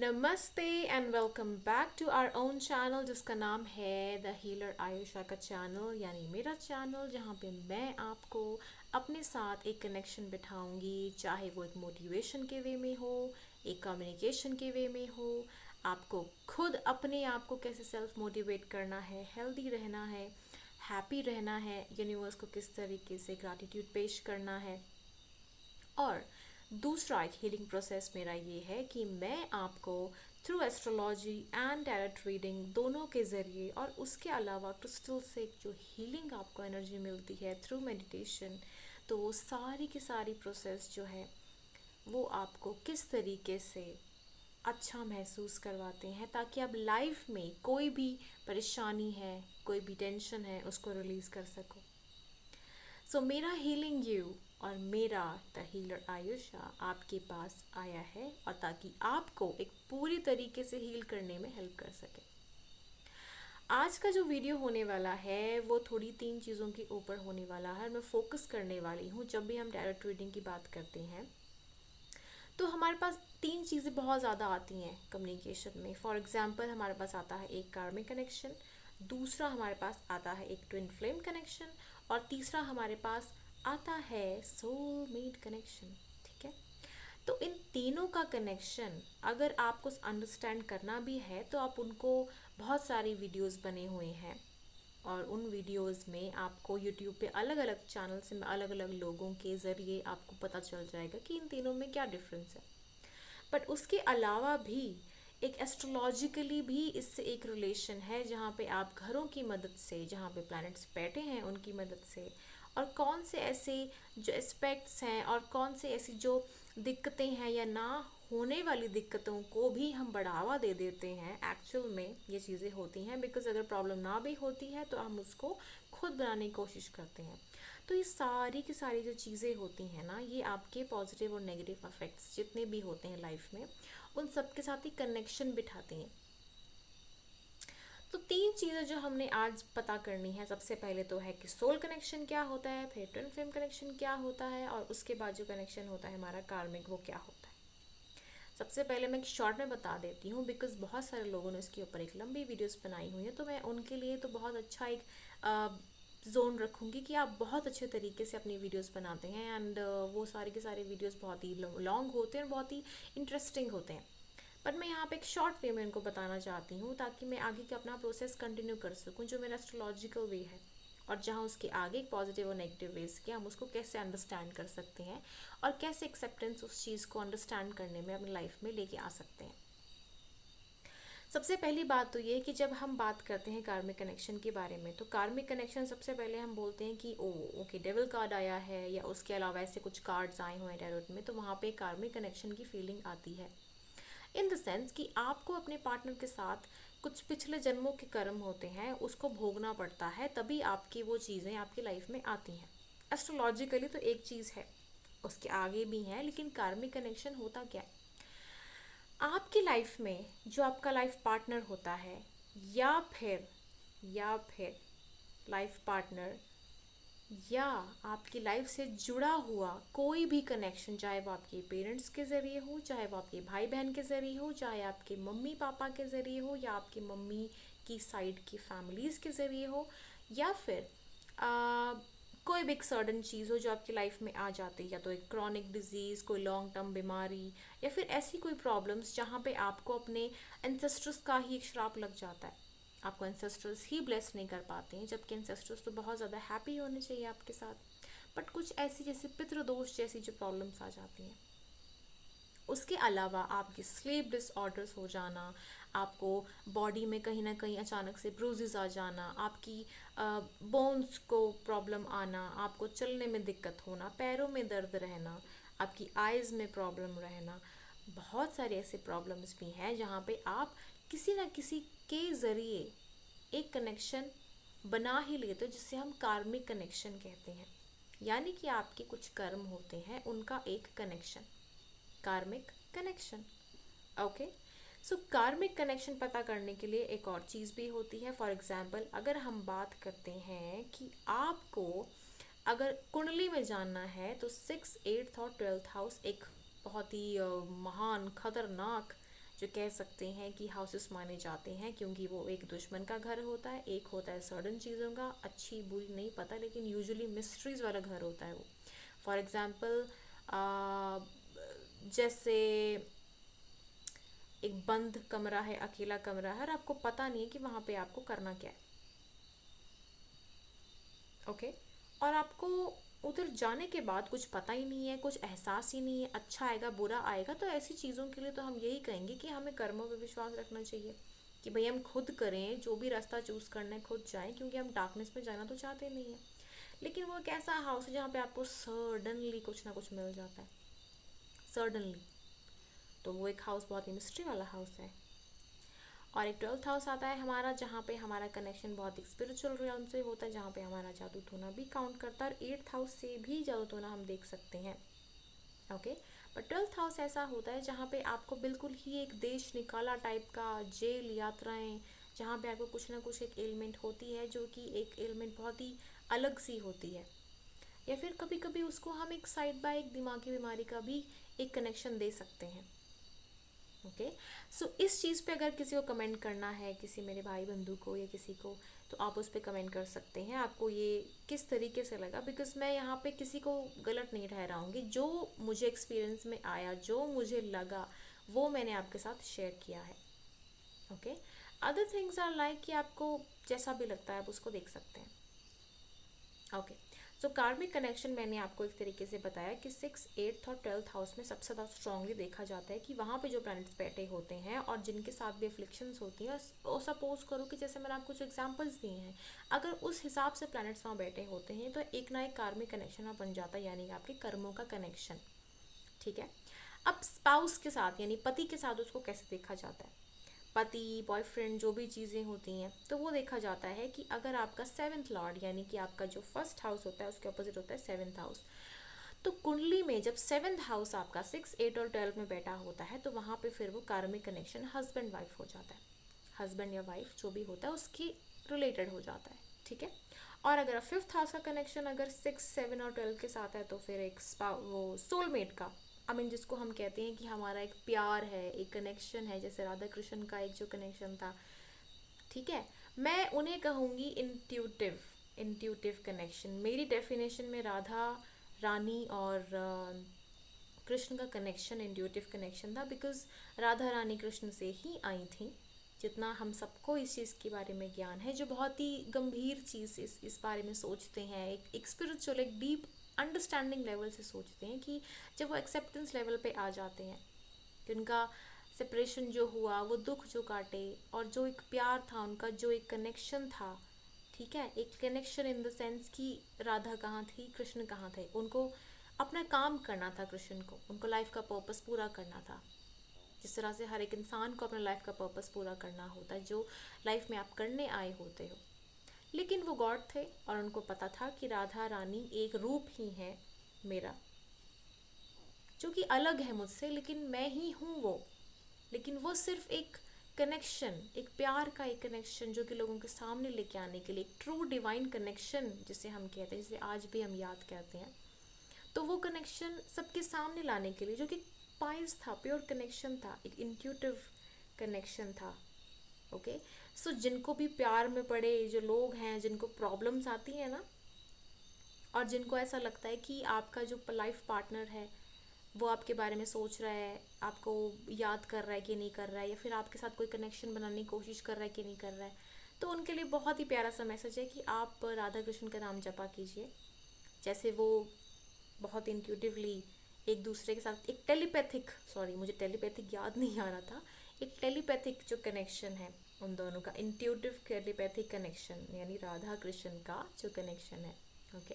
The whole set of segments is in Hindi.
नमस्ते and welcome back to our own channel जिसका नाम है द हीलर आयुषा का चैनल यानी मेरा चैनल जहाँ पे मैं आपको अपने साथ एक कनेक्शन बिठाऊंगी, चाहे वो एक मोटिवेशन के वे में हो, एक कम्युनिकेशन के वे में हो। आपको खुद अपने आप को कैसे सेल्फ मोटिवेट करना है, हेल्दी रहना है, हैप्पी रहना है, यूनिवर्स को किस तरीके से ग्रैटिट्यूड पेश करना है। और दूसरा एक हीलिंग प्रोसेस मेरा ये है कि मैं आपको through astrology and tarot reading दोनों के ज़रिए और उसके अलावा क्रिस्टल से जो हीलिंग आपको एनर्जी मिलती है थ्रू मेडिटेशन, तो वो सारी की सारी प्रोसेस जो है वो आपको किस तरीके से अच्छा महसूस करवाते हैं ताकि आप लाइफ में कोई भी परेशानी है, कोई भी टेंशन है, उसको रिलीज़ कर सको। सो मेरा हीलिंग यू और मेरा द हीलर आयुषा आपके पास आया है और ताकि आपको एक पूरी तरीके से हील करने में हेल्प कर सके। आज का जो वीडियो होने वाला है वो थोड़ी तीन चीज़ों के ऊपर होने वाला है। मैं फोकस करने वाली हूँ जब भी हम टैरोट रीडिंग की बात करते हैं तो हमारे पास तीन चीज़ें बहुत ज़्यादा आती हैं कम्युनिकेशन में। फॉर एग्जांपल हमारे पास आता है एक कार्मिक कनेक्शन, दूसरा हमारे पास आता है एक ट्विन फ्लेम कनेक्शन और तीसरा हमारे पास आता है सोलमेट कनेक्शन। ठीक है, तो इन तीनों का कनेक्शन अगर आपको अंडरस्टैंड करना भी है तो आप उनको बहुत सारी वीडियोस बने हुए हैं और उन वीडियोस में आपको यूट्यूब पे अलग अलग चैनल्स में अलग अलग लोगों के ज़रिए आपको पता चल जाएगा कि इन तीनों में क्या डिफरेंस है। बट उसके अलावा भी एक एस्ट्रोलॉजिकली भी इससे एक रिलेशन है जहाँ पे आप घरों की मदद से, जहाँ पे प्लैनेट्स बैठे हैं उनकी मदद से, और कौन से ऐसे जो एस्पेक्ट्स हैं और कौन से ऐसी जो दिक्कतें हैं या ना होने वाली दिक्कतों को भी हम बढ़ावा दे देते हैं। एक्चुअल में ये चीज़ें होती हैं बिकॉज अगर प्रॉब्लम ना भी होती है तो हम उसको खुद बनाने की कोशिश करते हैं। तो ये सारी की सारी जो चीज़ें होती हैं ना, ये आपके पॉजिटिव और नेगेटिव इफेक्ट्स जितने भी होते हैं लाइफ में, उन सब के साथ ही कनेक्शन बिठाती हैं। तो तीन चीज़ें जो हमने आज पता करनी है, सबसे पहले तो है कि सोल कनेक्शन क्या होता है, फिर ट्विन फ्लेम कनेक्शन क्या होता है, और उसके बाद जो कनेक्शन होता है हमारा कार्मिक, वो क्या होता है। सबसे पहले मैं शॉर्ट में बता देती हूँ बिकॉज बहुत सारे लोगों ने इसके ऊपर एक लंबी वीडियोस बनाई हुई है, तो मैं उनके लिए तो बहुत अच्छा एक जोन रखूँगी कि आप बहुत अच्छे तरीके से अपनी वीडियोस बनाते हैं एंड वो सारे के सारे वीडियोस बहुत ही लॉन्ग होते हैं और बहुत ही इंटरेस्टिंग होते हैं। पर मैं यहाँ पे एक शॉर्ट वे में इनको बताना चाहती हूँ ताकि मैं आगे का अपना प्रोसेस कंटिन्यू कर सकूँ जो मेरा एस्ट्रोलॉजिकल वे है, और जहाँ उसके आगे पॉजिटिव और नेगेटिव वेज के हम उसको कैसे अंडरस्टैंड कर सकते हैं और कैसे एक्सेप्टेंस उस चीज़ को अंडरस्टैंड करने में अपनी लाइफ में लेके आ सकते हैं। सबसे पहली बात तो ये कि जब हम बात करते हैं कार्मिक कनेक्शन के बारे में, तो कार्मिक कनेक्शन सबसे पहले हम बोलते हैं कि ओ ओके डेविल कार्ड आया है या उसके अलावा ऐसे कुछ कार्ड्स आए हुए हैं टैरोट में, तो वहाँ पे कार्मिक कनेक्शन की फीलिंग आती है। इन द सेंस कि आपको अपने पार्टनर के साथ कुछ पिछले जन्मों के कर्म होते हैं, उसको भोगना पड़ता है, तभी आपकी वो चीज़ें आपकी लाइफ में आती हैं। एस्ट्रोलॉजिकली तो एक चीज़ है, उसके आगे भी हैं, लेकिन कार्मिक कनेक्शन होता क्या है? आपकी लाइफ में जो आपका लाइफ पार्टनर होता है, या फिर लाइफ पार्टनर, या आपकी लाइफ से जुड़ा हुआ कोई भी कनेक्शन, चाहे वो आपके पेरेंट्स के ज़रिए हो, चाहे वो आपके भाई बहन के ज़रिए हो, चाहे आपके मम्मी पापा के ज़रिए हो, या आपकी मम्मी की साइड की फैमिलीज़ के ज़रिए हो, या फिर आ, कोई भी एक सर्टन चीज़ हो जो आपकी लाइफ में आ जाती है, या तो एक क्रॉनिक डिजीज़, कोई लॉन्ग टर्म बीमारी, या फिर ऐसी कोई प्रॉब्लम्स जहाँ पे आपको अपने एंसेस्टर्स का ही एक श्राप लग जाता है। आपको एंसेस्टर्स ही ब्लेस नहीं कर पाते हैं, जबकि एंसेस्टर्स तो बहुत ज़्यादा हैप्पी होने चाहिए आपके साथ, बट कुछ ऐसी जैसे पितृदोष जैसी जो प्रॉब्लम्स आ जाती हैं। उसके अलावा आपकी स्लीप डिसऑर्डर्स हो जाना, आपको बॉडी में कहीं ना कहीं अचानक से ब्रूजेस आ जाना, आपकी बोन्स को प्रॉब्लम आना, आपको चलने में दिक्कत होना, पैरों में दर्द रहना, आपकी आइज़ में प्रॉब्लम रहना, बहुत सारे ऐसे प्रॉब्लम्स भी हैं जहाँ पे आप किसी ना किसी के ज़रिए एक कनेक्शन बना ही लेते हो जिससे हम कार्मिक कनेक्शन कहते हैं। यानी कि आपके कुछ कर्म होते हैं, उनका एक कनेक्शन, कार्मिक कनेक्शन। ओके, सो कार्मिक कनेक्शन पता करने के लिए एक और चीज़ भी होती है। फॉर एग्जांपल अगर हम बात करते हैं कि आपको अगर कुंडली में जानना है, तो 6, 8th और 12th हाउस एक बहुत ही महान खतरनाक जो कह सकते हैं कि हाउसेस माने जाते हैं, क्योंकि वो एक दुश्मन का घर होता है, एक होता है सर्टन चीज़ों का, अच्छी बुरी नहीं पता, लेकिन यूजुअली मिस्ट्रीज़ वाला घर होता है वो। फॉर एग्ज़ाम्पल जैसे एक बंद कमरा है, अकेला कमरा है, और आपको पता नहीं है कि वहाँ पे आपको करना क्या है, ओके। और आपको उधर जाने के बाद कुछ पता ही नहीं है, कुछ एहसास ही नहीं है, अच्छा आएगा बुरा आएगा, तो ऐसी चीज़ों के लिए तो हम यही कहेंगे कि हमें कर्मों पे विश्वास रखना चाहिए, कि भाई हम खुद करें, जो भी रास्ता चूज़ करना है खुद जाएं, क्योंकि हम डार्कनेस में जाना तो चाहते नहीं है। लेकिन वो एक ऐसा हाउस है जहाँ पे आपको सडनली कुछ ना कुछ मिल जाता है, सडनली, तो वो एक हाउस बहुत ही मिस्ट्री वाला हाउस है। और एक 12th हाउस आता है हमारा, जहाँ पे हमारा कनेक्शन बहुत ही स्पिरिचुअल रियल्म से होता है, जहाँ पे हमारा जादू टोना भी काउंट करता है, और 8th हाउस से भी जादू टोना हम देख सकते हैं, ओके। पर 12th हाउस ऐसा होता है जहाँ पे आपको बिल्कुल ही एक देश निकाला टाइप का, जेल यात्राएं, जहाँ पे आपको कुछ ना कुछ एक एलिमेंट होती है, जो कि एक एलिमेंट बहुत ही अलग सी होती है, या फिर कभी कभी उसको हम एक साइड बाय एक दिमागी बीमारी का भी एक कनेक्शन दे सकते हैं, ओके। सो इस चीज़ पे अगर किसी को कमेंट करना है, किसी मेरे भाई बंधु को या किसी को, तो आप उस पर कमेंट कर सकते हैं, आपको ये किस तरीके से लगा, बिकॉज मैं यहाँ पे किसी को गलत नहीं ठहराऊँगी, जो मुझे एक्सपीरियंस में आया, जो मुझे लगा, वो मैंने आपके साथ शेयर किया है, okay. Other things are like कि आपको जैसा भी लगता है आप उसको देख सकते हैं, ओके। सो कार्मिक कनेक्शन मैंने आपको एक तरीके से बताया कि 6, 8th और 12th हाउस में सबसे ज़्यादा स्ट्रांगली देखा जाता है कि वहाँ पे जो प्लैनेट्स बैठे होते हैं और जिनके साथ भी अफ्लिक्शंस होती हैं, और सपोज करो कि जैसे मैंने आपको कुछ एग्जांपल्स दिए हैं, अगर उस हिसाब से प्लैनेट्स वहाँ बैठे होते हैं, तो एक ना एक कार्मिक कनेक्शन वहाँ बन जाता है, यानी कि आपके कर्मों का कनेक्शन, ठीक है। अब स्पाउस के साथ यानी पति के साथ उसको कैसे देखा जाता है, पति बॉयफ्रेंड जो भी चीज़ें होती हैं, तो वो देखा जाता है कि अगर आपका 7th लॉर्ड यानी कि आपका जो फर्स्ट हाउस होता है उसके अपोजिट होता है 7th हाउस, तो कुंडली में जब 7th हाउस आपका 6, 8 और 12 में बैठा होता है, तो वहाँ पे फिर वो कार्मिक कनेक्शन हस्बैंड वाइफ हो जाता है, हस्बैंड या वाइफ जो भी होता है उसकी रिलेटेड हो जाता है, ठीक है। और अगर 5th हाउस का कनेक्शन अगर 6, 7 और 12 के साथ है, तो फिर एक वो सोलमेट का, आई मीन जिसको हम कहते हैं कि हमारा एक प्यार है, एक कनेक्शन है, जैसे राधा कृष्ण का एक जो कनेक्शन था, ठीक है। मैं उन्हें कहूँगी इंट्यूटिव, इंट्यूटिव कनेक्शन। मेरी डेफिनेशन में राधा रानी और कृष्ण का कनेक्शन इंट्यूटिव कनेक्शन था, बिकॉज राधा रानी कृष्ण से ही आई थी, जितना हम सबको इस चीज़ के बारे में ज्ञान है, जो बहुत ही गंभीर चीज़ इस बारे में सोचते हैं, एक स्पिरिचुअल एक डीप अंडरस्टैंडिंग लेवल से सोचते हैं, कि जब वो एक्सेप्टेंस लेवल पे आ जाते हैं कि उनका सेपरेशन जो हुआ, वो दुख जो काटे, और जो एक प्यार था उनका, जो एक कनेक्शन था, ठीक है, एक कनेक्शन इन द सेंस कि राधा कहाँ थी, कृष्ण कहाँ थे, उनको अपना काम करना था, कृष्ण को उनको लाइफ का पर्पस पूरा करना था, जिस तरह से हर एक इंसान को अपना लाइफ का पर्पस पूरा करना होता है, जो लाइफ में आप करने आए होते हो। लेकिन वो गॉड थे और उनको पता था कि राधा रानी एक रूप ही है मेरा, जो कि अलग है मुझसे, लेकिन मैं ही हूँ वो, लेकिन वो सिर्फ एक कनेक्शन, एक प्यार का एक कनेक्शन, जो कि लोगों के सामने लेके आने के लिए एक ट्रू डिवाइन कनेक्शन जिसे हम कहते हैं, जिसे आज भी हम याद करते हैं, तो वो कनेक्शन सबके सामने लाने के लिए, जो कि पाइस था, प्योर कनेक्शन था, एक इंट्यूटिव कनेक्शन था, ओके। सो जिनको भी प्यार में पड़े जो लोग हैं, जिनको प्रॉब्लम्स आती है ना, और जिनको ऐसा लगता है कि आपका जो लाइफ पार्टनर है वो आपके बारे में सोच रहा है, आपको याद कर रहा है कि नहीं कर रहा है, या फिर आपके साथ कोई कनेक्शन बनाने की कोशिश कर रहा है कि नहीं कर रहा है, तो उनके लिए बहुत ही प्यारा सा मैसेज है कि आप राधा कृष्ण का नाम जपा कीजिए, जैसे वो बहुत इंट्यूटिवली एक दूसरे के साथ एक टेलीपैथिक, सॉरी मुझे टेलीपैथिक याद नहीं आ रहा था, एक टेलीपैथिक जो कनेक्शन है उन दोनों का, इंट्यूटिव टेलीपैथिक कनेक्शन, यानी राधा कृष्ण का जो कनेक्शन है, ओके।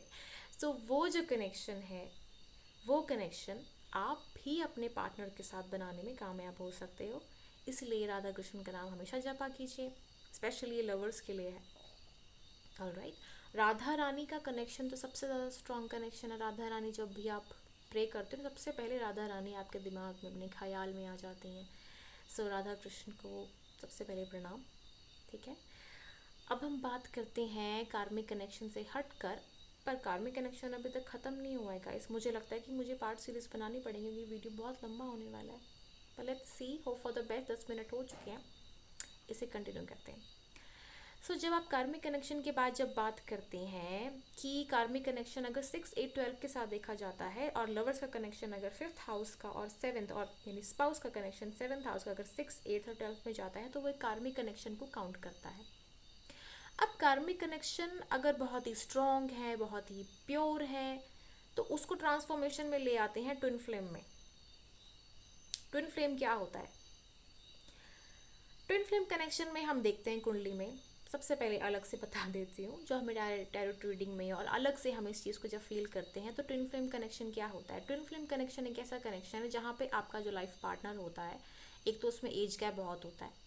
सो वो जो कनेक्शन है, वो कनेक्शन आप भी अपने पार्टनर के साथ बनाने में कामयाब हो सकते हो, इसलिए राधा कृष्ण का नाम हमेशा जपा कीजिए, स्पेशली ये लवर्स के लिए है, ऑलराइट। राधा रानी का कनेक्शन तो सबसे ज़्यादा स्ट्रॉन्ग कनेक्शन है, राधा रानी जब भी आप प्रे करते हो, सबसे पहले राधा रानी आपके दिमाग में अपने ख्याल में आ जाती हैं, सो राधा कृष्ण को सबसे पहले प्रणाम, ठीक है। अब हम बात करते हैं कार्मिक कनेक्शन से हटकर, पर कार्मिक कनेक्शन अभी तक ख़त्म नहीं हुआ है गाइस, मुझे लगता है कि मुझे पार्ट सीरीज़ बनानी पड़ेगी, क्योंकि वीडियो बहुत लंबा होने वाला है, पर let's see, hope for the best. 10 minute हो चुके हैं, इसे कंटिन्यू करते हैं। सो जब आप कार्मिक कनेक्शन के बाद जब बात करते हैं कि कार्मिक कनेक्शन अगर 6, 8, 12 के साथ देखा जाता है, और लवर्स का कनेक्शन अगर 5th हाउस का और 7th, और यानी स्पाउस का कनेक्शन 7th हाउस का अगर 6, 8 और 12 में जाता है, तो वो एक कार्मिक कनेक्शन को काउंट करता है। अब कार्मिक कनेक्शन अगर बहुत ही स्ट्रॉन्ग है, बहुत ही प्योर है, तो उसको ट्रांसफॉर्मेशन में ले आते हैं ट्विन फ्लेम में। ट्विन फ्लेम क्या होता है? ट्विन फ्लेम कनेक्शन में हम देखते हैं कुंडली में, सबसे पहले अलग से बता देती हूँ, जो हमें टैरोट रीडिंग में और अलग से हम इस चीज़ को जब फील करते हैं, तो ट्विन फ्लेम कनेक्शन क्या होता है? ट्विन फ्लेम कनेक्शन एक ऐसा कनेक्शन है जहाँ पे आपका जो लाइफ पार्टनर होता है, एक तो उसमें एज गैप बहुत होता है।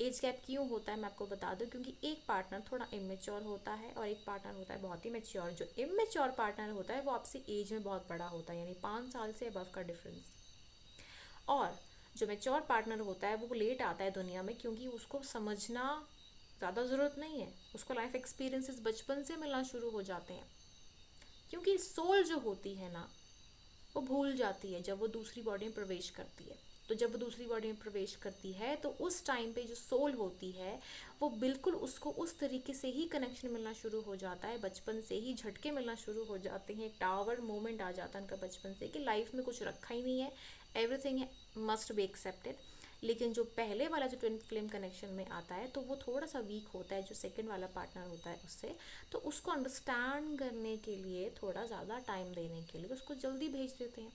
एज गैप क्यों होता है मैं आपको बता दूं, क्योंकि एक पार्टनर थोड़ा इमेच्योर होता है और एक पार्टनर होता है बहुत ही मेच्योर। जो इमेच्योर पार्टनर होता है वो आपसे एज में बहुत बड़ा होता है, यानी 5 साल से अबव का डिफरेंस। और जो मेच्योर पार्टनर होता है वो लेट आता है दुनिया में, क्योंकि उसको समझना ज़्यादा ज़रूरत नहीं है, उसको लाइफ एक्सपीरियंसेस बचपन से मिलना शुरू हो जाते हैं। क्योंकि सोल जो होती है ना, वो भूल जाती है जब वो दूसरी बॉडी में प्रवेश करती है। तो जब वो दूसरी बॉडी में प्रवेश करती है, तो उस टाइम पे जो सोल होती है वो बिल्कुल उसको उस तरीके से ही कनेक्शन मिलना शुरू हो जाता है, बचपन से ही झटके मिलना शुरू हो जाते हैं, एक टावर मोमेंट आ जाता है उनका बचपन से कि लाइफ में कुछ रखा ही नहीं है, एवरीथिंग मस्ट बी एक्सेप्टेड। लेकिन जो पहले वाला जो ट्विन फ्लेम कनेक्शन में आता है, तो वो थोड़ा सा वीक होता है, जो सेकंड वाला पार्टनर होता है उससे। तो उसको अंडरस्टैंड करने के लिए, थोड़ा ज़्यादा टाइम देने के लिए उसको जल्दी भेज देते हैं।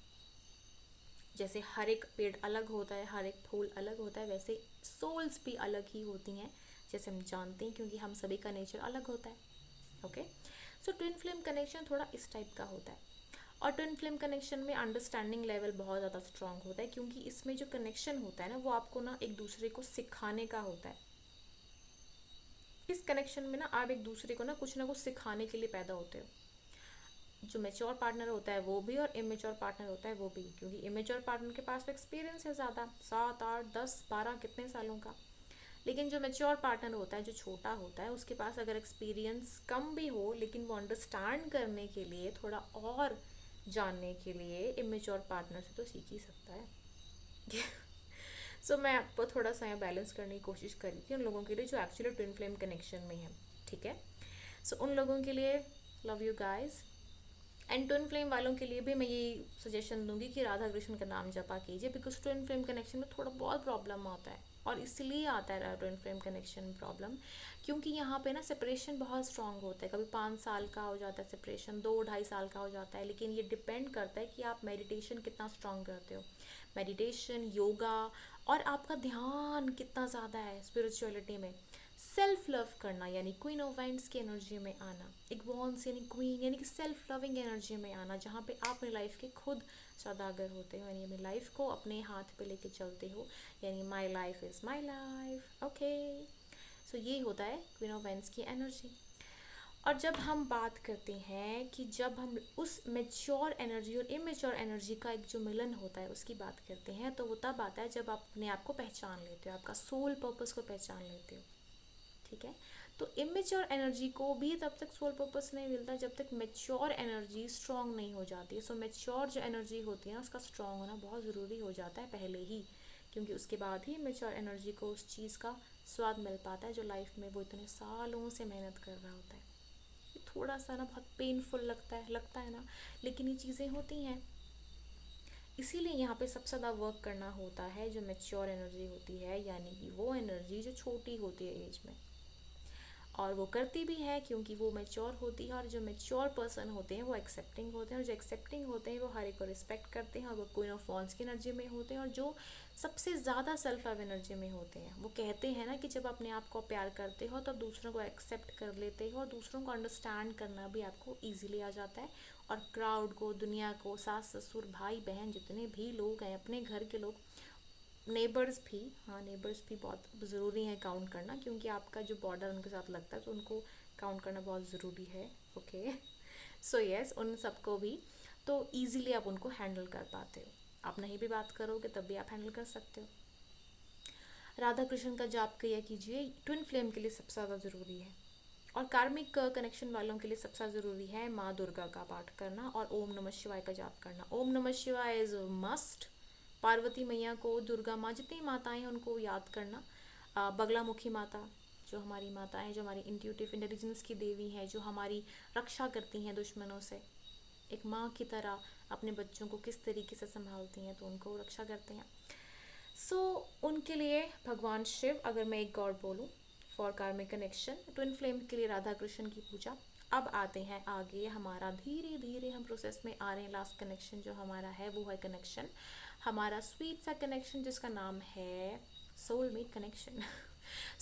जैसे हर एक पेड़ अलग होता है, हर एक फूल अलग होता है, वैसे सोल्स भी अलग ही होती हैं, जैसे हम जानते हैं, क्योंकि हम सभी का नेचर अलग होता है। ओके, सो ट्विन फ्लेम कनेक्शन थोड़ा इस टाइप का होता है। और ट्विन फ्लेम कनेक्शन में अंडरस्टैंडिंग लेवल बहुत ज़्यादा स्ट्रांग होता है, क्योंकि इसमें जो कनेक्शन होता है ना, वो आपको ना एक दूसरे को सिखाने का होता है। इस कनेक्शन में ना आप एक दूसरे को ना कुछ सिखाने के लिए पैदा होते हो। जो मेच्योर पार्टनर होता है वो भी, और इमेच्योर पार्टनर होता है वो भी, क्योंकि इमेच्योर पार्टनर के पास एक्सपीरियंस है ज़्यादा, 7, 8, 10, 12 कितने सालों का। लेकिन जो मेच्योर पार्टनर होता है, जो छोटा होता है, उसके पास अगर एक्सपीरियंस कम भी हो, लेकिन वो अंडरस्टैंड करने के लिए, थोड़ा और जानने के लिए इमेच्योर पार्टनर से तो सीख ही सकता है। सो मैं आपको थोड़ा सा यहाँ बैलेंस करने की कोशिश करी थी उन लोगों के लिए जो एक्चुअली ट्विन फ्लेम कनेक्शन में है। ठीक है, सो उन लोगों के लिए love you guys. And twin flame वालों के लिए भी मैं ये सजेशन दूंगी कि राधा कृष्ण का नाम जपा कीजिए, बिकॉज ट्विन फ्लेम कनेक्शन में थोड़ा बहुत प्रॉब्लम आता है, और इसलिए आता है ट्विन फ्लेम कनेक्शन में प्रॉब्लम, क्योंकि यहाँ पे ना सेपरेशन बहुत स्ट्रांग होता है। कभी 5 साल का हो जाता है सेपरेशन, 2, 2.5 साल का हो जाता है, लेकिन ये डिपेंड करता है कि आप मेडिटेशन कितना स्ट्रांग करते हो, मेडिटेशन, योगा, और आपका ध्यान कितना ज़्यादा है स्पिरिचुअलिटी में। सेल्फ लव करना, यानी क्वीन ऑफ वाइंड्स की एनर्जी में आना, एक वॉन्स यानी क्वीन, यानी कि सेल्फ लविंग एनर्जी में आना, जहाँ पे आप अपनी लाइफ के खुद सौदागर होते हो, यानी अपनी लाइफ को अपने हाथ पे लेके चलते हो, यानी my life is my life. Okay, so ये होता है क्वीन ऑफ वाइंड्स की एनर्जी। और जब हम बात करते हैं कि जब हम उस मेच्योर एनर्जी और इमेच्योर एनर्जी का एक जो मिलन होता है उसकी बात करते हैं, तो वो तब आता है जब आप अपने आप को पहचान लेते हो, आपका सोल पर्पस को पहचान लेते हो। ठीक है, तो इमेच्योर एनर्जी को भी तब तक सोल पर्पस नहीं मिलता जब तक मेच्योर एनर्जी स्ट्रांग नहीं हो जाती है। सो मेच्योर जो एनर्जी होती है ना, उसका स्ट्रांग होना बहुत ज़रूरी हो जाता है पहले ही, क्योंकि उसके बाद ही मेच्योर एनर्जी को उस चीज़ का स्वाद मिल पाता है जो लाइफ में वो इतने सालों से मेहनत कर रहा होता है। ये थोड़ा सा ना बहुत पेनफुल लगता है ना, लेकिन ये चीज़ें होती हैं। इसीलिए यहाँ पे सबसे ज़्यादा वर्क करना होता है जो मेच्योर एनर्जी होती है, यानी कि वो एनर्जी जो छोटी होती है एज में, और वो करती भी है क्योंकि वो मेच्योर होती है। और जो मेच्योर पर्सन होते हैं वो एक्सेप्टिंग होते हैं, और जो एक्सेप्टिंग होते हैं वो हर एक को रिस्पेक्ट करते हैं, और वो क्वीन ऑफ वॉन्ड्स की एनर्जी में होते हैं, और जो सबसे ज़्यादा सेल्फ लव एनर्जी में होते हैं। वो कहते हैं ना कि जब अपने आप को प्यार करते हो तो दूसरों को एक्सेप्ट कर लेते हो, और दूसरों को अंडरस्टैंड करना भी आपको ईजिली आ जाता है। और क्राउड को, दुनिया को, सास ससुर भाई बहन जितने भी लोग हैं, अपने घर के लोग, नेबर्स भी, हाँ नेबर्स भी बहुत ज़रूरी है काउंट करना, क्योंकि आपका जो बॉर्डर उनके साथ लगता है तो उनको काउंट करना बहुत ज़रूरी है। ओके, सो यस, उन सबको भी तो ईज़िली आप उनको हैंडल कर पाते हो। आप नहीं भी बात करोगे तब भी आप हैंडल कर सकते हो। राधा कृष्ण का जाप किया कीजिए, ट्विन फ्लेम के लिए सबसे ज़्यादा ज़रूरी है। और कार्मिक कनेक्शन वालों के लिए सबसे ज़रूरी है माँ दुर्गा का पाठ करना और ओम नमः शिवाय का जाप करना। ओम नमः शिवाय इज़ मस्ट, पार्वती मैया को, दुर्गा माँ, जितनी माताएं हैं उनको याद करना। बगलामुखी माता जो हमारी माता है, जो हमारी इंट्यूटिव इंटेलिजेंस की देवी है, जो हमारी रक्षा करती हैं दुश्मनों से, एक माँ की तरह अपने बच्चों को किस तरीके से संभालती हैं, तो उनको रक्षा करते हैं। उनके लिए भगवान शिव, अगर मैं एक गॉड बोलूँ for karmic connection. Twin flame के लिए राधा कृष्ण की पूजा। अब आते हैं आगे, हमारा धीरे धीरे हम प्रोसेस में आ रहे हैं। लास्ट कनेक्शन जो हमारा है वो है कनेक्शन, हमारा स्वीट सा कनेक्शन जिसका नाम है सोलमेट कनेक्शन।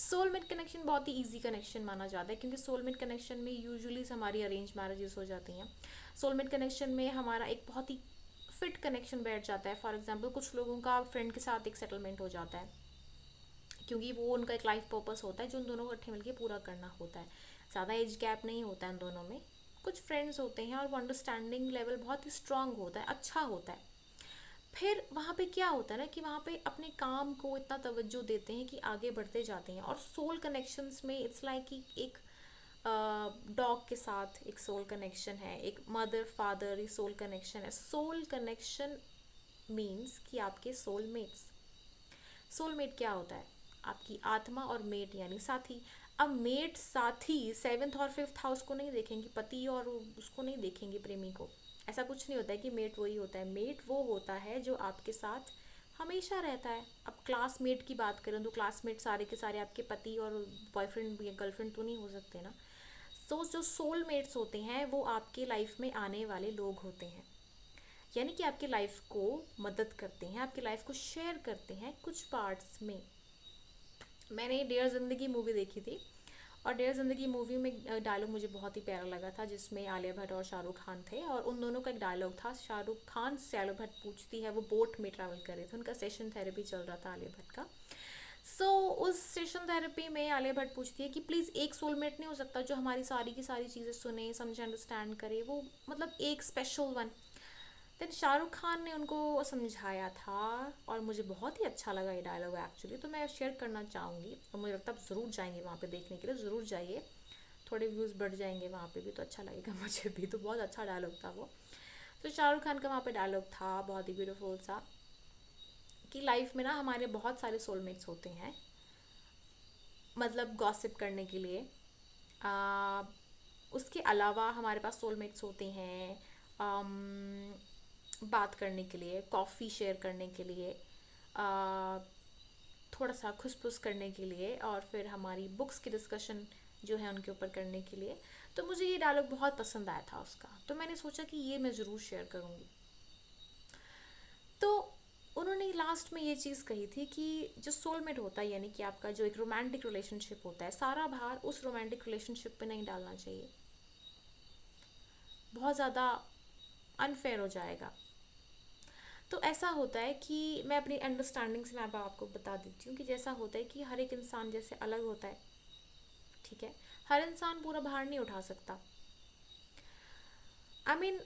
सोलमेट कनेक्शन बहुत ही इजी कनेक्शन माना जाता है, क्योंकि सोलमेट कनेक्शन में यूजुअली हमारी अरेंज मैरिजेस हो जाती हैं। सोलमेट कनेक्शन में हमारा एक बहुत ही फिट कनेक्शन बैठ जाता है। फॉर एग्जांपल कुछ लोगों का फ्रेंड के साथ एक सेटलमेंट हो जाता है, क्योंकि वो उनका एक लाइफ पर्पस होता है जो उन दोनों को इकट्ठे मिलकर पूरा करना होता है। ज़्यादा एज गैप नहीं होता है उन दोनों में, कुछ फ्रेंड्स होते हैं और वो अंडरस्टैंडिंग लेवल बहुत ही स्ट्रांग होता है, अच्छा होता है। फिर वहाँ पे क्या होता है ना कि वहाँ पे अपने काम को इतना तवज्जो देते हैं कि आगे बढ़ते जाते हैं। और सोल कनेक्शंस में इट्स लाइक कि एक डॉग के साथ एक सोल कनेक्शन है, एक मदर फादर एक सोल कनेक्शन है। सोल कनेक्शन मीन्स कि आपके सोलमेट्स, सोलमेट क्या होता है? आपकी आत्मा, और मेट यानी साथी। अब मेट साथी 7th और 5th हाउस को नहीं देखेंगे, पति और उसको नहीं देखेंगे, प्रेमी को। ऐसा कुछ नहीं होता है कि मेट वही होता है। मेट वो होता है जो आपके साथ हमेशा रहता है। अब क्लासमेट की बात करें तो क्लासमेट सारे के सारे आपके पति और बॉयफ्रेंड या गर्लफ्रेंड तो नहीं हो सकते ना। तो जो सोलमेट्स होते हैं वो आपके लाइफ में आने वाले लोग होते हैं, यानी कि आपकी लाइफ को मदद करते हैं, आपकी लाइफ को शेयर करते हैं कुछ पार्ट्स में। मैंने डियर ज़िंदगी मूवी देखी थी, और डियर ज़िंदगी मूवी में डायलॉग मुझे बहुत ही प्यारा लगा था, जिसमें आलिया भट्ट और शाहरुख खान थे, और उन दोनों का एक डायलॉग था। शाहरुख खान से आलिया भट्ट पूछती है, वो बोट में ट्रैवल कर रहे थे, उनका सेशन थेरेपी चल रहा था आलिया भट्ट का। उस सेशन थेरेपी में आलिया भट्ट पूछती है कि प्लीज़ एक सोलमेट नहीं हो सकता जो हमारी सारी की सारी चीज़ें सुने, समझे, अंडरस्टैंड करे, वो मतलब एक special one. Then Shahrukh Khan ने उनको समझाया था, और मुझे बहुत ही अच्छा लगा ये डायलॉग एक्चुअली, तो मैं शेयर करना चाहूँगी। और मुझे लगता है आप ज़रूर जाएंगे वहाँ पे देखने के लिए, ज़रूर जाइए, थोड़े व्यूज़ बढ़ जाएंगे वहाँ पे भी तो अच्छा लगेगा मुझे भी। तो बहुत अच्छा डायलॉग था वो। तो शाहरुख खान का वहाँ पे डायलॉग था बहुत ही ब्यूटीफुल सा, कि लाइफ में ना हमारे बहुत सारे सोलमेट्स होते हैं, मतलब गॉसिप करने के लिए। आ, उसके अलावा हमारे पास सोलमेट्स होते हैं बात करने के लिए, कॉफ़ी शेयर करने के लिए, आ, थोड़ा सा खुसफुस करने के लिए, और फिर हमारी बुक्स की डिस्कशन जो है उनके ऊपर करने के लिए। तो मुझे ये डायलॉग बहुत पसंद आया था उसका, तो मैंने सोचा कि ये मैं ज़रूर शेयर करूँगी। तो उन्होंने लास्ट में ये चीज़ कही थी कि जो सोलमेट होता है, यानी कि आपका जो एक रोमांटिक रिलेशनशिप होता है, सारा भार उस रोमांटिक रिलेशनशिप पे नहीं डालना चाहिए, बहुत ज़्यादा अनफेयर हो जाएगा। तो ऐसा होता है कि मैं अपनी अंडरस्टैंडिंग से मैं अब आपको बता देती हूँ कि जैसा होता है कि हर एक इंसान जैसे अलग होता है, ठीक है, हर इंसान पूरा भार नहीं उठा सकता। आई मीन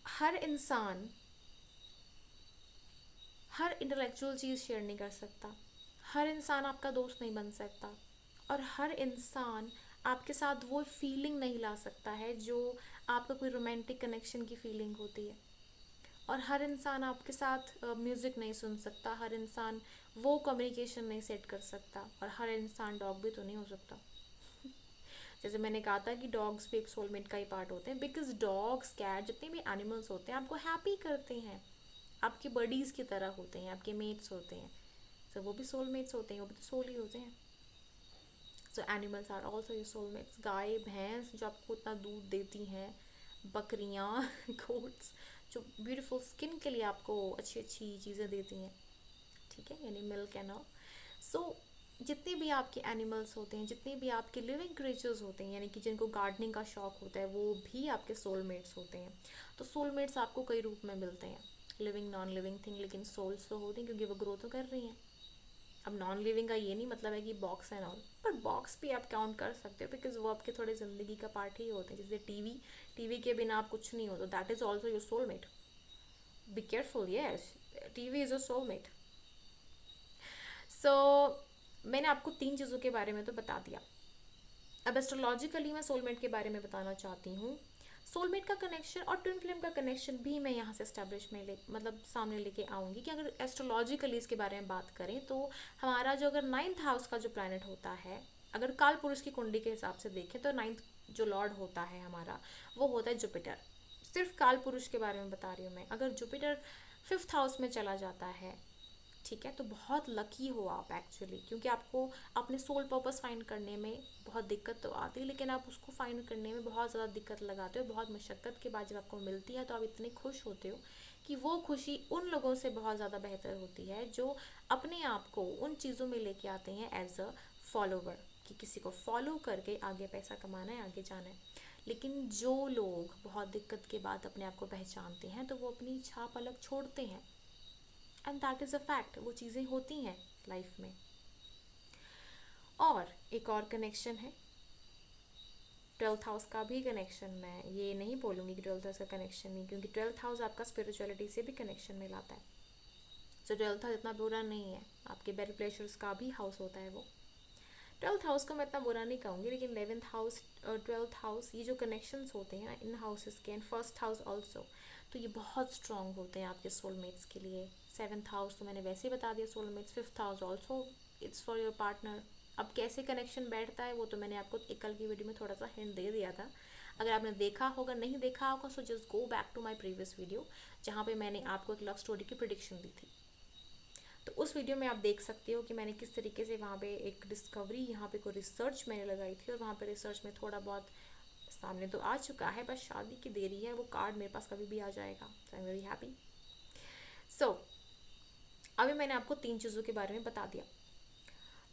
हर इंसान हर इंटेलेक्चुअल चीज़ शेयर नहीं कर सकता, हर इंसान आपका दोस्त नहीं बन सकता, और हर इंसान आपके साथ वो फीलिंग नहीं ला सकता है जो आपका कोई रोमांटिक कनेक्शन की फीलिंग होती है। और हर इंसान आपके साथ म्यूज़िक नहीं सुन सकता, हर इंसान वो कम्युनिकेशन नहीं सेट कर सकता, और हर इंसान डॉग भी तो नहीं हो सकता। जैसे मैंने कहा था कि डॉग्स भी एक सोलमेट का ही पार्ट होते हैं, बिकॉज डॉग्स, कैट, जितने भी एनिमल्स होते हैं आपको हैप्पी करते हैं, आपके बडीज़ की तरह होते हैं, आपके मेट्स होते हैं। तो वो भी सोलमेट्स होते हैं, वो भी तो सोल ही होते हैं। So animals are also your soulmates. गाय, भैंस जो आपको इतना दूध देती हैं, बकरियाँ, गोट्स जो ब्यूटीफुल स्किन के लिए आपको अच्छी अच्छी चीज़ें देती हैं, ठीक है, यानी मिल्क एंड ऑल। सो जितने भी आपके एनिमल्स होते हैं, जितने भी आपके लिविंग क्रिएचर्स होते हैं, यानी कि जिनको गार्डनिंग का शौक होता है, वो भी आपके सोलमेट्स होते हैं। तो सोलमेट्स आपको कई रूप में मिलते हैं, लिविंग, नॉन लिविंग थिंग, लेकिन सोल्स तो होती हैं क्योंकि वो ग्रो तो कर रही हैं। अब नॉन लिविंग का ये नहीं मतलब है कि बॉक्स एंड ऑल, पर बॉक्स भी आप काउंट कर सकते हो, बिकॉज वो आपके थोड़े ज़िंदगी का पार्ट ही होते हैं। जैसे टीवी, टीवी के बिना आप कुछ नहीं हो, तो that is also your soulmate. Be careful, yes, TV is your soulmate. So मैंने आपको 3 चीज़ों के बारे में तो बता दिया। अब एस्ट्रोलॉजिकली मैं सोलमेट के बारे में बताना चाहती हूँ। सोलमेट का कनेक्शन और ट्विन फ्लेम का कनेक्शन भी मैं यहाँ से एस्टेब्लिश में मतलब सामने लेके आऊँगी कि अगर एस्ट्रोलॉजिकली इसके बारे में बात करें तो हमारा जो अगर 9th हाउस का जो प्लैनेट होता है, अगर काल पुरुष की कुंडली के हिसाब से देखें तो 9th जो लॉर्ड होता है हमारा, वो होता है जुपिटर। सिर्फ काल पुरुष के बारे में बता रही हूँ मैं। अगर जुपिटर 5th हाउस में चला जाता है, ठीक है, तो बहुत लकी हो आप एक्चुअली, क्योंकि आपको अपने सोल पर्पस फाइंड करने में बहुत दिक्कत तो आती है, लेकिन आप उसको फाइंड करने में बहुत ज़्यादा दिक्कत लगाते हो। बहुत मशक्क़त के बाद जब आपको मिलती है तो आप इतने खुश होते हो कि वो खुशी उन लोगों से बहुत ज़्यादा बेहतर होती है जो अपने आप को उन चीज़ों में लेके आते हैं एज अ फॉलोवर, कि किसी को फॉलो करके आगे पैसा कमाना है, आगे जाना है। लेकिन जो लोग बहुत दिक्कत के बाद अपने आप को पहचानते हैं तो वो अपनी छाप अलग छोड़ते हैं, and that is a fact. वो चीज़ें होती हैं लाइफ में। और एक और कनेक्शन है 12th हाउस का भी कनेक्शन। मैं ये नहीं बोलूँगी कि 12th हाउस का कनेक्शन नहीं, क्योंकि 12th हाउस आपका स्पिरिचुअलिटी से भी कनेक्शन में लाता है। सो 12th हाउस इतना बुरा नहीं है, आपके बेटर प्लेजर्स का भी हाउस होता है वो। 12th हाउस को मैं इतना बुरा नहीं कहूँगी, लेकिन 11th हाउस और 12th हाउस, ये जो कनेक्शंस होते हैं इन हाउसेस के, एंड फर्स्ट हाउस ऑल्सो, तो ये बहुत स्ट्रॉन्ग होते हैं आपके सोलमेट्स के लिए। 7th हाउस तो मैंने वैसे ही बता दिया soulmates. 5th house also it's for your partner. अब कैसे कनेक्शन बैठता है वो तो मैंने आपको एक कल की वीडियो में थोड़ा सा हिंट दे दिया था। अगर आपने देखा होगा, नहीं देखा होगा, so just go back to my previous video जहाँ पे मैंने आपको एक लव स्टोरी की प्रिडिक्शन दी थी। तो उस वीडियो में आप देख सकते हो कि मैंने किस तरीके से वहाँ पे एक डिस्कवरी, यहाँ पे कोई रिसर्च मैंने लगाई थी, और वहाँ पे रिसर्च में थोड़ा बहुत सामने तो आ चुका है, बस शादी की देरी है। वो कार्ड मेरे पास कभी भी आ जाएगा। सो आई एम वेरी हैप्पी। सो अभी मैंने आपको 3 चीज़ों के बारे में बता दिया।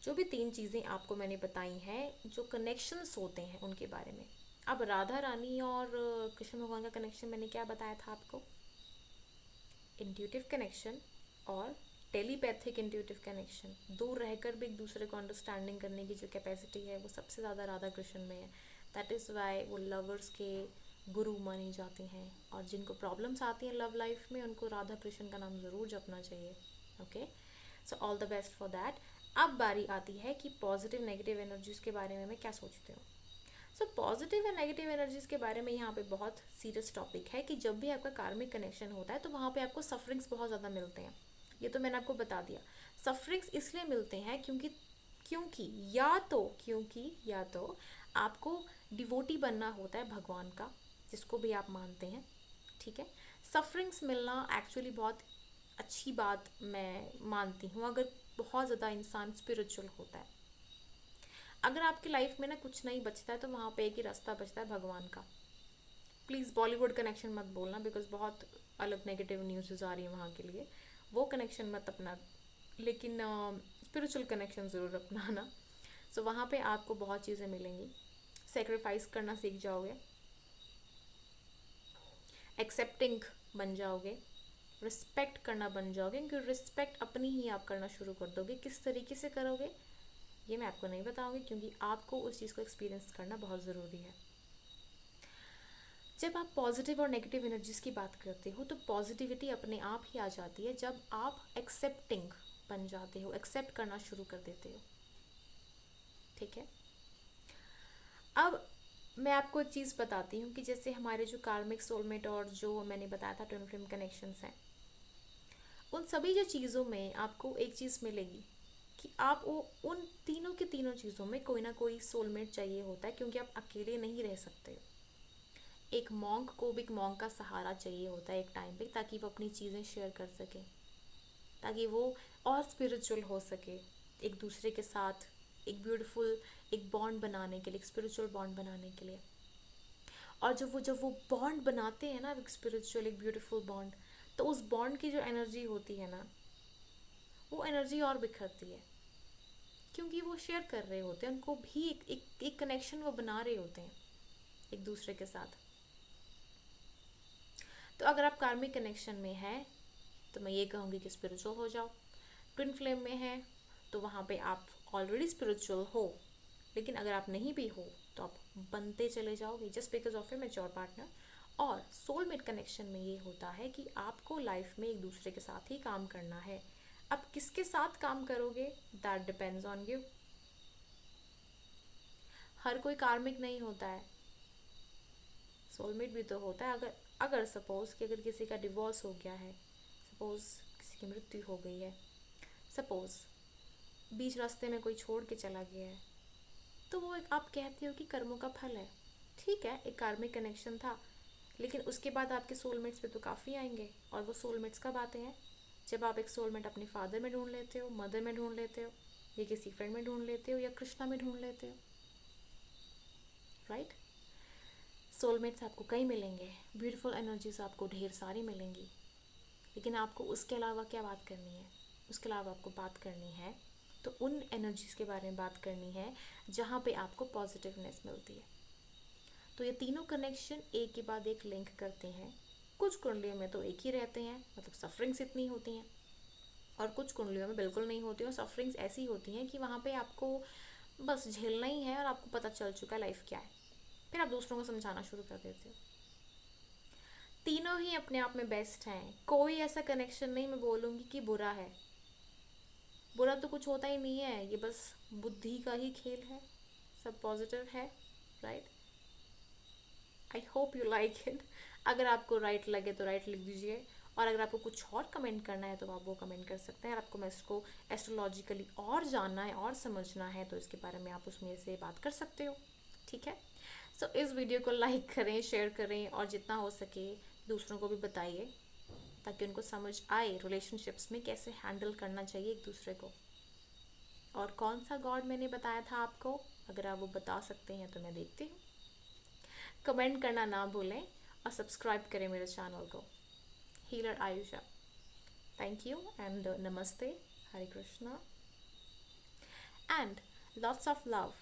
जो भी 3 चीज़ें आपको मैंने बताई हैं, जो कनेक्शंस होते हैं उनके बारे में। अब राधा रानी और कृष्ण भगवान का कनेक्शन मैंने क्या बताया था आपको? इंट्यूटिव कनेक्शन और टेलीपैथिक इंट्यूटिव कनेक्शन। दूर रहकर भी एक दूसरे को अंडरस्टैंडिंग करने की जो कैपेसिटी है वो सबसे ज़्यादा राधा कृष्ण में है। दैट इज़ वाई वो लवर्स के गुरु मानी जाती हैं, और जिनको प्रॉब्लम्स आती हैं लव लाइफ में उनको राधा कृष्ण का नाम ज़रूर जपना चाहिए। Okay, so all the best for that. अब बारी आती है कि पॉजिटिव नेगेटिव एनर्जीज़ के बारे में मैं क्या सोचती हूँ। So positive and negative energies के बारे में यहाँ पे बहुत सीरियस टॉपिक है कि जब भी आपका कार्मिक कनेक्शन होता है तो वहाँ पे आपको सफरिंग्स बहुत ज़्यादा मिलते हैं। ये तो मैंने आपको बता दिया। सफरिंग्स इसलिए मिलते हैं क्योंकि क्योंकि या तो आपको डिवोटी बनना होता है भगवान का, जिसको भी आप मानते हैं, ठीक है। सफरिंग्स मिलना एक्चुअली बहुत अच्छी बात मैं मानती हूँ अगर बहुत ज़्यादा इंसान स्पिरिचुअल होता है। अगर आपकी लाइफ में ना कुछ नहीं बचता है तो वहाँ पे एक ही रास्ता बचता है, भगवान का। प्लीज़ बॉलीवुड कनेक्शन मत बोलना, बिकॉज बहुत अलग नेगेटिव न्यूज़ आ रही है वहाँ के लिए। वो कनेक्शन मत अपना, लेकिन स्पिरिचुअल कनेक्शन ज़रूर अपनाना। सो वहाँ पे आपको बहुत चीज़ें मिलेंगी। सेक्रीफाइस करना सीख जाओगे, एक्सेप्टिंग बन जाओगे, रिस्पेक्ट करना बन जाओगे, क्योंकि रिस्पेक्ट अपनी ही आप करना शुरू कर दोगे। किस तरीके से करोगे ये मैं आपको नहीं बताऊंगी, क्योंकि आपको उस चीज़ को एक्सपीरियंस करना बहुत ज़रूरी है। जब आप पॉजिटिव और नेगेटिव एनर्जीज़ की बात करते हो तो पॉजिटिविटी अपने आप ही आ जाती है जब आप एक्सेप्टिंग बन जाते हो, एक्सेप्ट करना शुरू कर देते हो, ठीक है। अब मैं आपको एक चीज़ बताती हूँ कि जैसे हमारे जो कार्मिक सोलमेट और जो मैंने बताया था ट्विन फ्लेम कनेक्शंस हैं, उन सभी जो चीज़ों में आपको एक चीज़ मिलेगी कि आप वो उन तीनों की तीनों चीज़ों में कोई ना कोई सोलमेट चाहिए होता है, क्योंकि आप अकेले नहीं रह सकते। एक मॉन्क को भी एक मॉन्क का सहारा चाहिए होता है एक टाइम पे, ताकि वो अपनी चीज़ें शेयर कर सके, ताकि वो और स्पिरिचुअल हो सके एक दूसरे के साथ, एक ब्यूटीफुल एक बॉन्ड बनाने के लिए, एक स्पिरिचुअल बॉन्ड बनाने के लिए। और जब वो बॉन्ड बनाते हैं ना, एक स्पिरिचुअल एक ब्यूटीफुल बॉन्ड, तो उस बॉन्ड की जो एनर्जी होती है ना, वो एनर्जी और बिखरती है, क्योंकि वो शेयर कर रहे होते हैं, उनको भी एक कनेक्शन वो बना रहे होते हैं एक दूसरे के साथ। तो अगर आप कार्मिक कनेक्शन में हैं तो मैं ये कहूँगी कि स्पिरिचुअल हो जाओ। ट्विन फ्लेम में है तो वहाँ पे आप ऑलरेडी स्पिरिचुअल हो, लेकिन अगर आप नहीं भी हो तो आप बनते चले जाओगे just because of A mature partner. और सोलमेट कनेक्शन में ये होता है कि आपको लाइफ में एक दूसरे के साथ ही काम करना है। अब किसके साथ काम करोगे दैट डिपेंड्स ऑन यू। हर कोई कार्मिक नहीं होता है, सोलमेट भी तो होता है। अगर अगर सपोज़ कि अगर किसी का डिवोर्स हो गया है, सपोज़ किसी की मृत्यु हो गई है, सपोज़ बीच रास्ते में कोई छोड़ के चला गया है, तो वो एक आप कहते हो कि कर्मों का फल है। ठीक है, एक कार्मिक कनेक्शन था, लेकिन उसके बाद आपके सोलमेट्स पे तो काफ़ी आएंगे। और वो सोलमेट्स कब आते हैं? जब आप एक सोलमेट अपने फादर में ढूंढ लेते हो, मदर में ढूंढ लेते हो, या किसी फ्रेंड में ढूंढ लेते हो, या कृष्णा में ढूंढ लेते हो, राइट। सोलमेट्स आपको कई मिलेंगे, ब्यूटीफुल एनर्जीज आपको ढेर सारी मिलेंगी, लेकिन आपको उसके अलावा क्या बात करनी है? उसके अलावा आपको बात करनी है तो उन एनर्जीज़ के बारे में बात करनी है जहाँ पे आपको पॉजिटिवनेस मिलती है। तो ये तीनों कनेक्शन एक के बाद एक लिंक करते हैं। कुछ कुंडलियों में तो एक ही रहते हैं, मतलब सफरिंग्स इतनी होती हैं, और कुछ कुंडलियों में बिल्कुल नहीं होती, और सफरिंग्स ऐसी होती हैं कि वहाँ पे आपको बस झेलना ही है और आपको पता चल चुका है लाइफ क्या है, फिर आप दूसरों को समझाना शुरू कर देते हो। तीनों ही अपने आप में बेस्ट हैं, कोई ऐसा कनेक्शन नहीं मैं बोलूँगी कि बुरा है। बुरा तो कुछ होता ही नहीं है, ये बस बुद्धि का ही खेल है, सब पॉजिटिव है, right. I hope you like it. अगर आपको राइट लगे तो राइट लिख दीजिए, और अगर आपको कुछ और कमेंट करना है तो आप वो कमेंट कर सकते हैं। अगर आपको मैं इसको एस्ट्रोलॉजिकली और जानना है और समझना है तो इसके बारे में आप उसमें से बात कर सकते हो, ठीक है। सो इस वीडियो को लाइक करें, शेयर करें, और जितना हो सके दूसरों को भी बताइए, ताकि उनको समझ आए रिलेशनशिप्स में कैसे हैंडल करना चाहिए एक दूसरे को। और कौन सा गॉड मैंने बताया था आपको, अगर आप वो बता सकते हैं तो मैं देखती हूँ। कमेंट करना ना भूलें और सब्सक्राइब करें मेरे चैनल को, healer Ayusha. Thank you and नमस्ते, Hare Krishna and lots of love.